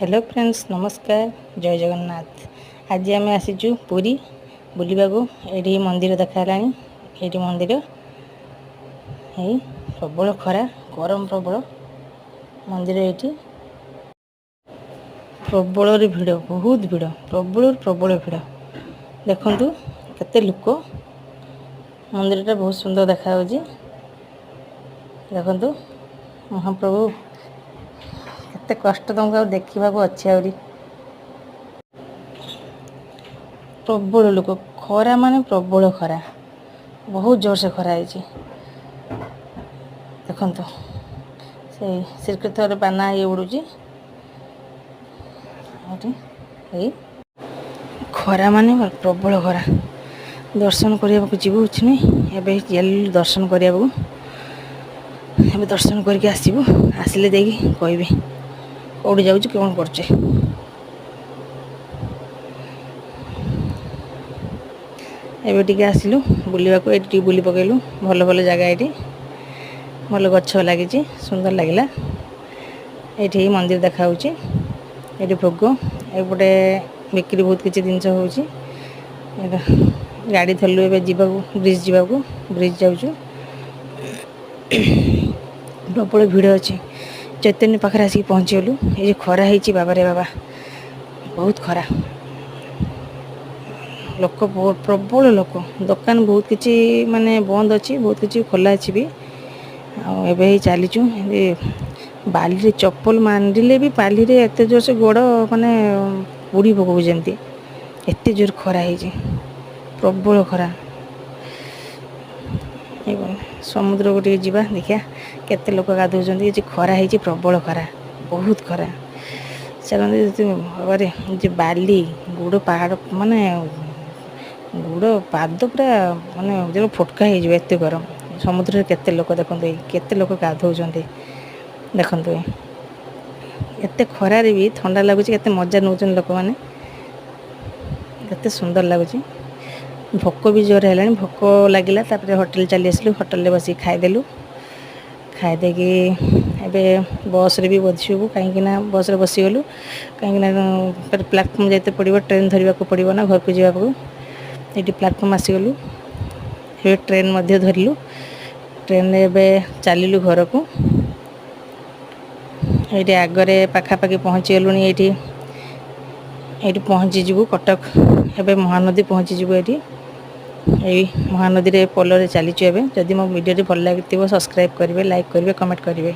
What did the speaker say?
Hello friends नमस्कार जय जगन्नाथ। आज आम आसीचु पुरी बुलवाको। ये मंदिर देखा ये मंदिर ये प्रबल खरा गरम प्रबल मंदिर ये प्रबल भिड़ बहुत भिड़ प्रबल प्रबल भिड़ देखु केते लोक मंदिरटा बहुत सुंदर देखा देखु महाप्रभु केते कष्ट तुमको देखा अच्छे आहरी प्रबल लोक खरा माने प्रबल खरा बहुत जोर से खरा है देखु से श्रीकृष्ण बाना ये उड़ूची खरा माने प्रबल खरा दर्शन करने को जीवु एवं दर्शन करने एवं दर्शन करके आसबू आसिले देखी कहबी कौटी जाऊँ कौन करचे एबे टिके आसिलु बुलिबाको एटी बुली पकेलु भल भल जगह ये भल गछ लगी सुंदर लगिला ये मंदिर देखा ये भोग एपटे बिक्री बहुत किसी जिनस हो गाड़ी धरलु ए ब्रिज जावाक ब्रिज जाऊँ प्रबल भिड़ अच्छी चैतन्य पाखे आसिक पहुँचीगलु ये खरा है बाबा रे बाबा बहुत खरा लोक प्रबल लोक दुकान बहुत किसी माने बंद अच्छी बहुत किसी खोला अच्छी भी आए चलीचु बाली चप्पल मारिले भी बाली एत जोर से गोड़ माने बुड़ी पकऊ जमी एत जोर खरा है प्रबल खरा समुद्र को जा देखिया केते लोक गाधौ खरा है प्रबल खरा बहुत खरा चलते बाबा बाली गोड़ पहाड़ माने गोड़ पाद पूरा माने जो फोटका होते गरम समुद्र केते लोक देखते केते लोक गाधौ देखु एत खरार भी ठंडा लगुच के मजा नौ लोक मैंने केते सुंदर लगुच भोक भी जोर है भोक लगिला होटेल चली आसलु होटेल बस खाईदेलु खाईदे बस रे भी बसबू कहीं बस रे बसीगलु कहीं प्लाटफर्म जाते पड़ो ट्रेन धरने को पड़ो ना घर को जावाक ये प्लाटफर्म आसीगलु ये ट्रेन धरलु ट्रेन रे चलिलु घर को ये आगरे पाखापाखि पहुँची गलु ये पहुँचीजु कटक एवं महानदी पहुँचीजु ये महानदी रे पोल रे चलीचु एवं जदि मो वीडियो भल लगी सब्सक्राइब करेंगे लाइक करेंगे कमेंट करेंगे।